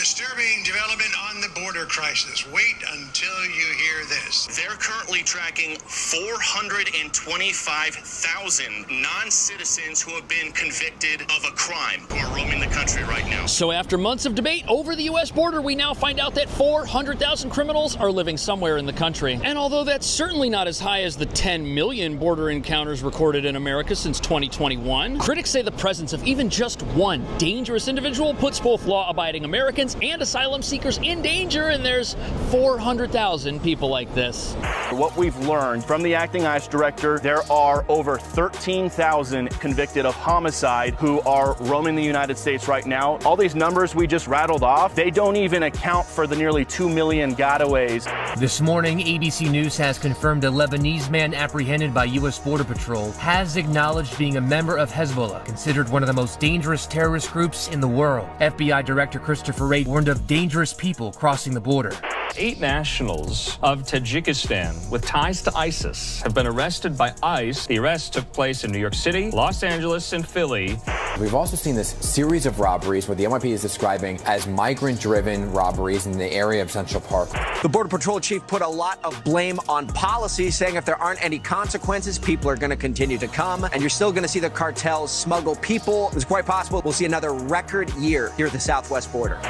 Disturbing development on the border crisis. Wait until you hear this. They're currently tracking 425,000 non-citizens who have been convicted of a crime who are roaming the country right now. So after months of debate over the U.S. border, we now find out that 400,000 criminals are living somewhere in the country. And although that's certainly not as high as the 10 million border encounters recorded in America since 2021, critics say the presence of even just one dangerous individual puts both law-abiding Americans and asylum seekers in danger, and there's 400,000 people like this. What we've learned from the acting ICE director, there are over 13,000 convicted of homicide who are roaming the United States right now. All these numbers we just rattled off, they don't even account for the nearly 2 million gotaways. This morning, ABC News has confirmed a Lebanese man apprehended by U.S. Border Patrol has acknowledged being a member of Hezbollah, considered one of the most dangerous terrorist groups in the world. FBI Director Christopher Wray warned of dangerous people crossing the border. 8 nationals of Tajikistan with ties to ISIS have been arrested by ICE. The arrests took place in New York City, Los Angeles, and Philly. We've also seen this series of robberies, what the NYPD is describing as migrant-driven robberies in the area of Central Park. The Border Patrol chief put a lot of blame on policy, saying if there aren't any consequences, people are going to continue to come, and you're still going to see the cartels smuggle people. It's quite possible we'll see another record year here at the southwest border.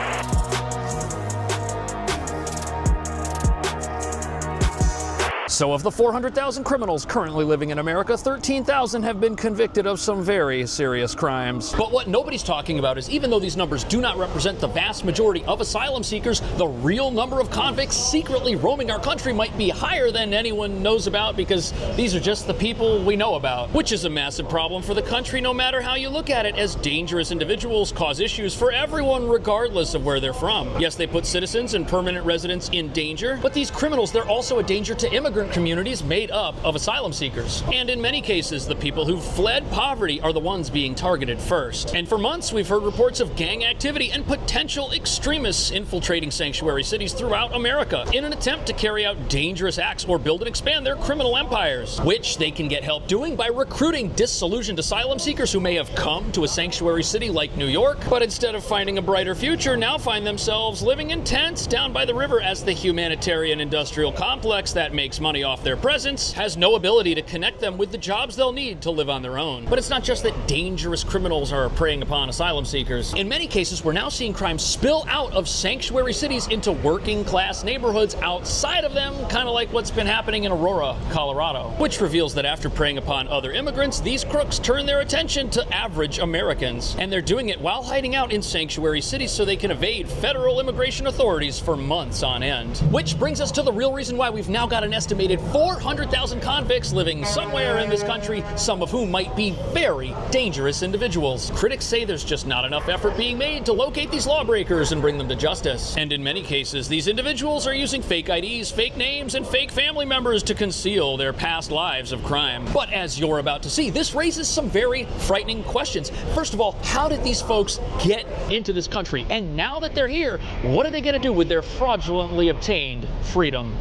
So of the 400,000 criminals currently living in America, 13,000 have been convicted of some very serious crimes. But what nobody's talking about is even though these numbers do not represent the vast majority of asylum seekers, the real number of convicts secretly roaming our country might be higher than anyone knows about, because these are just the people we know about, which is a massive problem for the country no matter how you look at it, as dangerous individuals cause issues for everyone regardless of where they're from. Yes, they put citizens and permanent residents in danger, but these criminals, they're also a danger to immigrant communities made up of asylum seekers. And in many cases, the people who've fled poverty are the ones being targeted first. And for months, we've heard reports of gang activity and potential extremists infiltrating sanctuary cities throughout America in an attempt to carry out dangerous acts or build and expand their criminal empires, which they can get help doing by recruiting disillusioned asylum seekers who may have come to a sanctuary city like New York, but instead of finding a brighter future, now find themselves living in tents down by the river, as the humanitarian industrial complex that makes money off their presence has no ability to connect them with the jobs they'll need to live on their own. But it's not just that dangerous criminals are preying upon asylum seekers. In many cases, we're now seeing crime spill out of sanctuary cities into working class neighborhoods outside of them, kind of like what's been happening in Aurora, Colorado, which reveals that after preying upon other immigrants, these crooks turn their attention to average Americans. And they're doing it while hiding out in sanctuary cities so they can evade federal immigration authorities for months on end. Which brings us to the real reason why we've now got an estimated 400,000 convicts living somewhere in this country, some of whom might be very dangerous individuals. Critics say there's just not enough effort being made to locate these lawbreakers and bring them to justice. And in many cases, these individuals are using fake IDs, fake names, and fake family members to conceal their past lives of crime. But as you're about to see, this raises some very frightening questions. First of all, how did these folks get into this country? And now that they're here, what are they going to do with their fraudulently obtained freedom?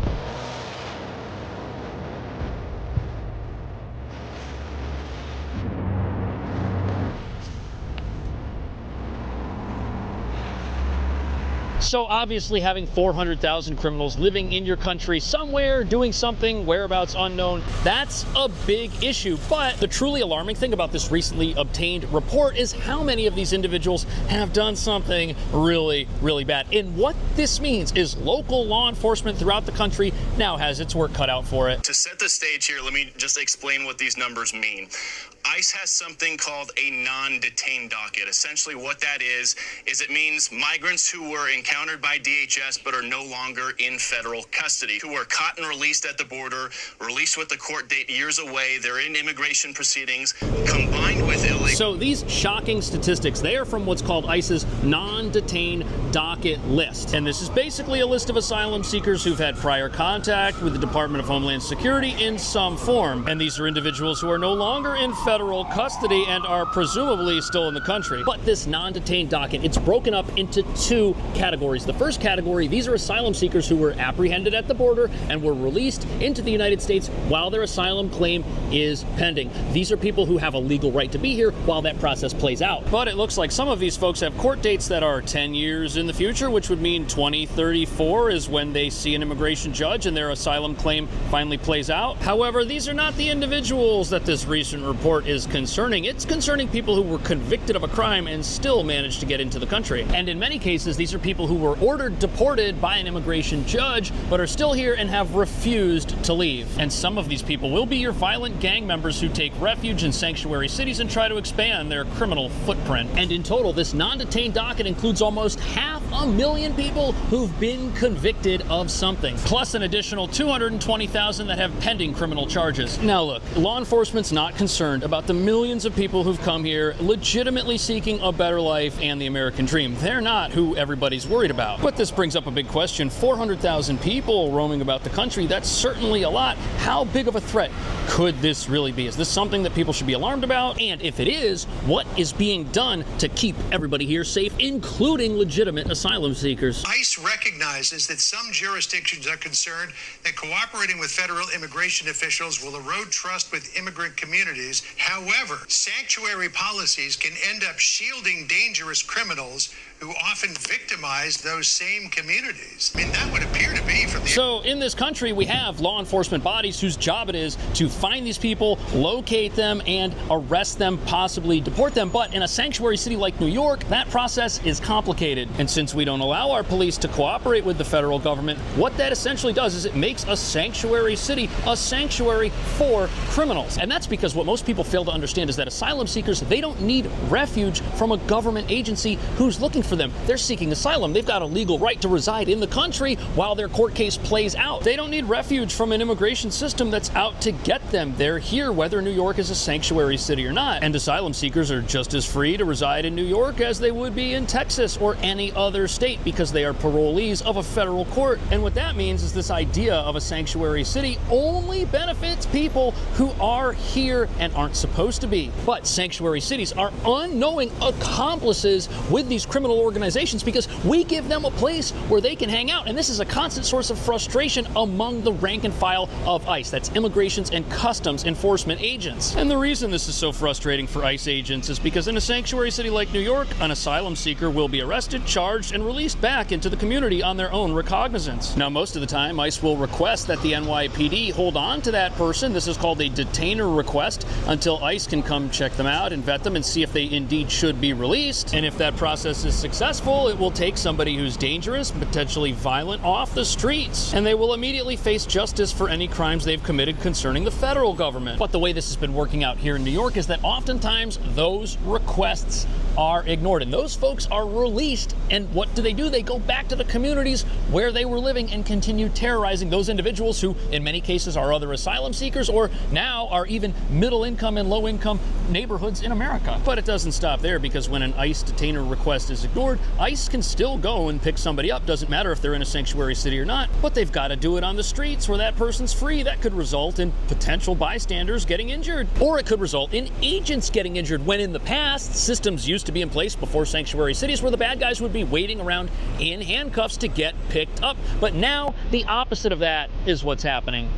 So obviously having 400,000 criminals living in your country somewhere, doing something, whereabouts unknown, that's a big issue. But the truly alarming thing about this recently obtained report is how many of these individuals have done something really, really bad. And what this means is local law enforcement throughout the country now has its work cut out for it. To set the stage here, let me just explain what these numbers mean. ICE has something called a non-detained docket. Essentially what that is it means migrants who were encountered by DHS but are no longer in federal custody, who were caught and released at the border, released with the court date years away, they're in immigration proceedings, combined with illegal. So these shocking statistics, they are from what's called ICE's non-detained docket list. And this is basically a list of asylum seekers who've had prior contact with the Department of Homeland Security in some form. And these are individuals who are no longer in federal custody and are presumably still in the country. But this non-detained docket, it's broken up into two categories. The first category, these are asylum seekers who were apprehended at the border and were released into the United States while their asylum claim is pending. These are people who have a legal right to be here, while that process plays out. But it looks like some of these folks have court dates that are 10 years in the future, which would mean 2034 is when they see an immigration judge and their asylum claim finally plays out. However, these are not the individuals that this recent report is concerning. It's concerning people who were convicted of a crime and still managed to get into the country. And in many cases, these are people who were ordered deported by an immigration judge, but are still here and have refused to leave. And some of these people will be your violent gang members who take refuge in sanctuary cities and try to expand their criminal footprint. And in total, this non-detained docket includes almost 500,000 people who've been convicted of something, plus an additional 220,000 that have pending criminal charges. Now look, law enforcement's not concerned about the millions of people who've come here legitimately seeking a better life and the American dream. They're not who everybody's worried about. But this brings up a big question. 400,000 people roaming about the country, that's certainly a lot. How big of a threat could this really be? Is this something that people should be alarmed about? And if it is, what is being done to keep everybody here safe, including legitimate asylum seekers? ICE recognizes that some jurisdictions are concerned that cooperating with federal immigration officials will erode trust with immigrant communities. However, sanctuary policies can end up shielding dangerous criminals who often victimize those same communities. I mean, that would appear to be from the... So in this country, we have law enforcement bodies whose job it is to find these people, locate them, and arrest them, possibly deport them. But in a sanctuary city like New York, that process is complicated. And since we don't allow our police to cooperate with the federal government, what that essentially does is it makes a sanctuary city a sanctuary for criminals. And that's because what most people fail to understand is that asylum seekers, they don't need refuge from a government agency who's looking for them. They're seeking asylum. They've got a legal right to reside in the country while their court case plays out. They don't need refuge from an immigration system that's out to get them. They're here whether New York is a sanctuary city or not. And asylum seekers are just as free to reside in New York as they would be in Texas or any other state because they are parolees of a federal court. And what that means is this idea of a sanctuary city only benefits people who are here and aren't supposed to be. But sanctuary cities are unknowing accomplices with these criminal organizations because we give them a place where they can hang out. And this is a constant source of frustration among the rank and file of ICE. That's immigrations and customs enforcement agents. And the reason this is so frustrating for ICE agents is because in a sanctuary city like New York, an asylum seeker will be arrested, charged, and released back into the community on their own recognizance. Now, most of the time, ICE will request that the NYPD hold on to that person. This is called a detainer request until ICE can come check them out and vet them and see if they indeed should be released. And if that process is successful, it will take somebody who's dangerous, potentially violent, off the streets, and they will immediately face justice for any crimes they've committed concerning the federal government. But the way this has been working out here in New York is that oftentimes those requests are ignored, and those folks are released, and what do? They go back to the communities where they were living and continue terrorizing those individuals who, in many cases, are other asylum seekers or now are even middle-income and low-income neighborhoods in America. But it doesn't stop there, because when an ICE detainer request is ignored, ICE can still go and pick somebody up. Doesn't matter if they're in a sanctuary city or not, but they've got to do it on the streets where that person's free. That could result in potential bystanders getting injured, or it could result in agents getting injured, when in the past, systems used to be in place before sanctuary cities where the bad guys would be waiting around in handcuffs to get picked up. But now the opposite of that is what's happening.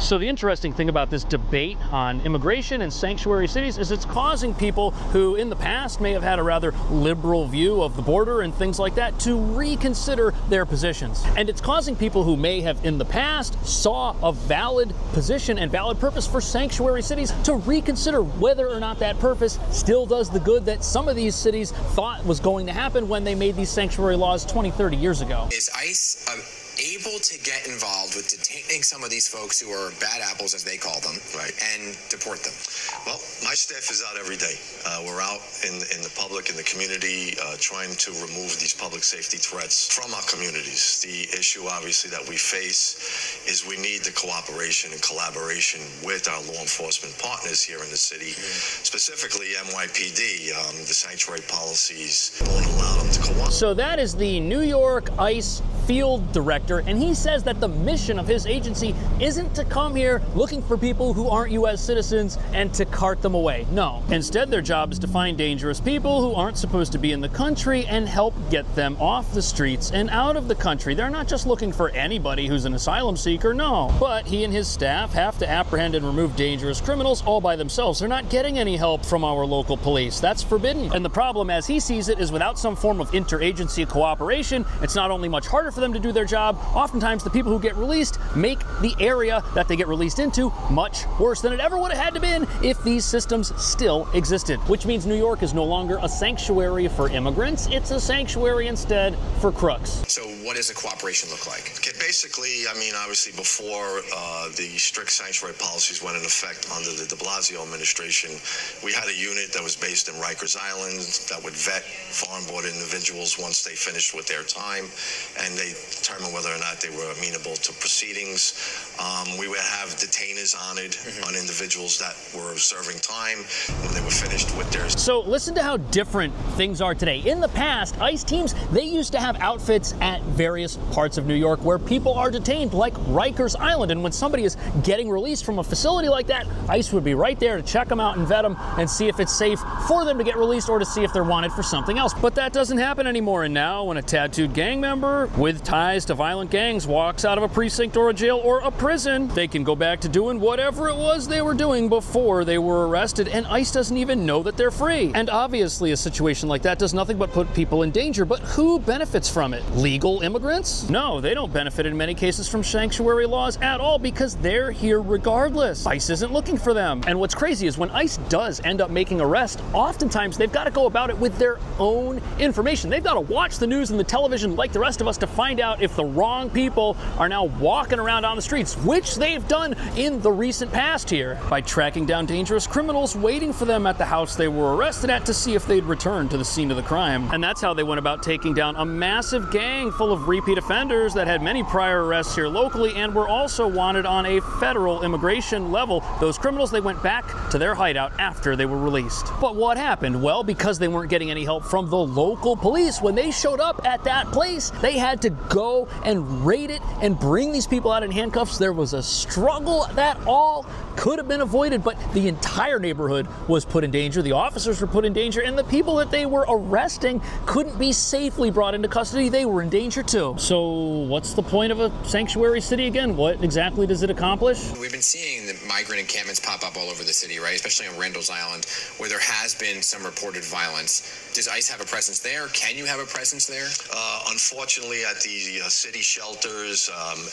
So the interesting thing about this debate on immigration and sanctuary cities is it's causing people who in the past may have had a rather liberal view of the border and things like that to reconsider their positions. And it's causing people who may have in the past saw a valid position and valid purpose for sanctuary cities to reconsider whether or not that purpose still does the good that some of these cities thought was going to happen when they made these sanctuary laws 20, 30 years ago. Is ICE able to get involved with detaining some of these folks who are bad apples, as they call them, right, and deport them? Well, my staff is out every day. We're out in the public, in the community, trying to remove these public safety threats from our communities. The issue, obviously, that we face is we need the cooperation and collaboration with our law enforcement partners here in the city, specifically NYPD. The sanctuary policies won't allow them to cooperate. So that is the New York ICE field director, and he says that the mission of his agency isn't to come here looking for people who aren't U.S. citizens and to cart them away. No. Instead, their job is to find dangerous people who aren't supposed to be in the country and help get them off the streets and out of the country. They're not just looking for anybody who's an asylum seeker, no. But he and his staff have to apprehend and remove dangerous criminals all by themselves. They're not getting any help from our local police. That's forbidden. And the problem, as he sees it, is without some form of interagency cooperation, it's not only much harder for them to do their job, oftentimes the people who get released make the area that they get released into much worse than it ever would have had to been if these systems still existed. Which means New York is no longer a sanctuary for immigrants, it's a sanctuary instead for crooks. So what does the cooperation look like? Okay, basically, I mean, obviously before the strict sanctuary policies went in effect under the de Blasio administration, we had a unit that was based in Rikers Island that would vet foreign-born individuals once they finished with their time, and they determined whether or not they were amenable to proceedings. We would have detainers honored on individuals that were serving time when they were finished with their... So listen to how different things are today. In the past, ICE teams, they used to have outfits at various parts of New York where people are detained, like Rikers Island. And when somebody is getting released from a facility like that, ICE would be right there to check them out and vet them and see if it's safe for them to get released or to see if they're wanted for something else. But that doesn't happen anymore. And now when a tattooed gang member with ties to violent gangs walks out of a precinct or a jail or a prison, they can go back to doing whatever it was they were doing before they were arrested, and ICE doesn't even know that they're free. And obviously a situation like that does nothing but put people in danger, but who benefits from it? Legal immigrants? No, they don't benefit in many cases from sanctuary laws at all because they're here regardless. ICE isn't looking for them. And what's crazy is when ICE does end up making arrests, oftentimes they've got to go about it with their own information. They've got to watch the news and the television like the rest of us to find out if the wrong people are now walking around on the streets, which they've done in the recent past here by tracking down dangerous criminals, waiting for them at the house they were arrested at to see if they'd return to the scene of the crime. And that's how they went about taking down a massive gang full of repeat offenders that had many prior arrests here locally and were also wanted on a federal immigration level. Those criminals, they went back to their hideout after they were released. But what happened? Well, because they weren't getting any help from the local police, when they showed up at that place, they had to go and raid it and bring these people out in handcuffs. There was a struggle that all could have been avoided, but the entire neighborhood was put in danger. The officers were put in danger, and the people that they were arresting couldn't be safely brought into custody. They were in danger too. So what's the point of a sanctuary city again? What exactly does it accomplish? We've been seeing the migrant encampments pop up all over the city, right? Especially on Randall's Island, where there has been some reported violence. Does ICE have a presence there? Can you have a presence there? Unfortunately, at the city shelters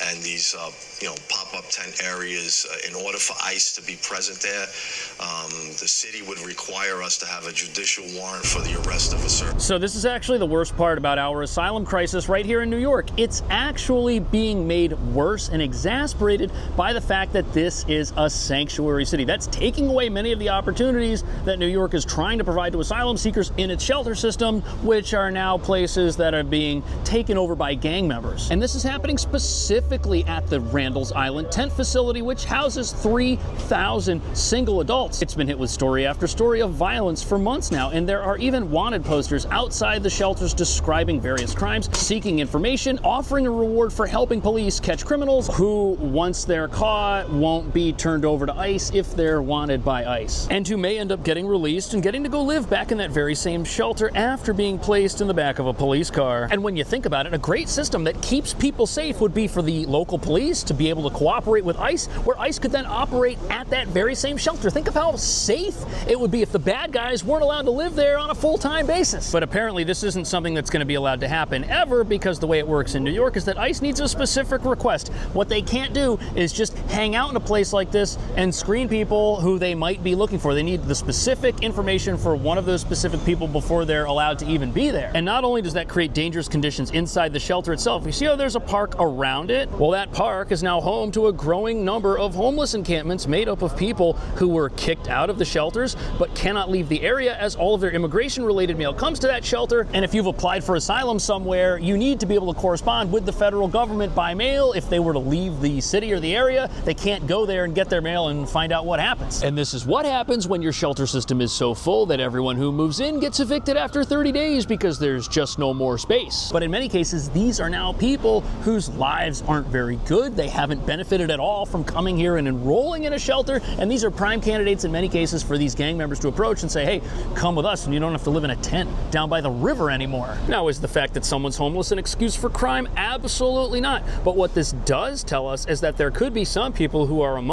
and these pop-up tent areas, in order for ICE to be present there, the city would require us to have a judicial warrant for the arrest of a certain... So this is actually the worst part about our asylum crisis right here in New York. It's actually being made worse and exasperated by the fact that this is a sanctuary city. That's taking away many of the opportunities that New York is trying to provide to asylum seekers in its shelter system, which are now places that are being taken over by gang members. And this is happening specifically at the Randall's Island tent facility, which houses 3,000 single adults. It's been hit with story after story of violence for months now, and there are even wanted posters outside the shelters describing various crimes, seeking information, offering a reward for helping police catch criminals who, once they're caught, won't be turned over to ICE if they're wanted by ICE, and who may end up getting released and getting to go live back in that very same shelter after being placed in the back of a police car. And when you think about it, a great system that keeps people safe would be for the local police to be able to cooperate with ICE, where ICE could then operate at that very same shelter. Think of how safe it would be if the bad guys weren't allowed to live there on a full-time basis. But apparently this isn't something that's going to be allowed to happen ever, because the way it works in New York is that ICE needs a specific request. What they can't do is just hang out in a place like this and screen people who they might be looking for. They need the specific information for one of those specific people before they're allowed to even be there. And not only does that create dangerous conditions inside the shelter itself, you see how there's a park around it? Well, that park is now home to a growing number of homeless encampments it's made up of people who were kicked out of the shelters but cannot leave the area as all of their immigration-related mail comes to that shelter. And if you've applied for asylum somewhere, you need to be able to correspond with the federal government by mail. If they were to leave the city or the area, they can't go there and get their mail and find out what happens. And this is what happens when your shelter system is so full that everyone who moves in gets evicted after 30 days because there's just no more space. But in many cases, these are now people whose lives aren't very good. They haven't benefited at all from coming here and enrolling in a shelter, and these are prime candidates in many cases for these gang members to approach and say, hey, come with us and you don't have to live in a tent down by the river anymore. Now, is the fact that someone's homeless an excuse for crime? Absolutely not. But what this does tell us is that there could be some people who are among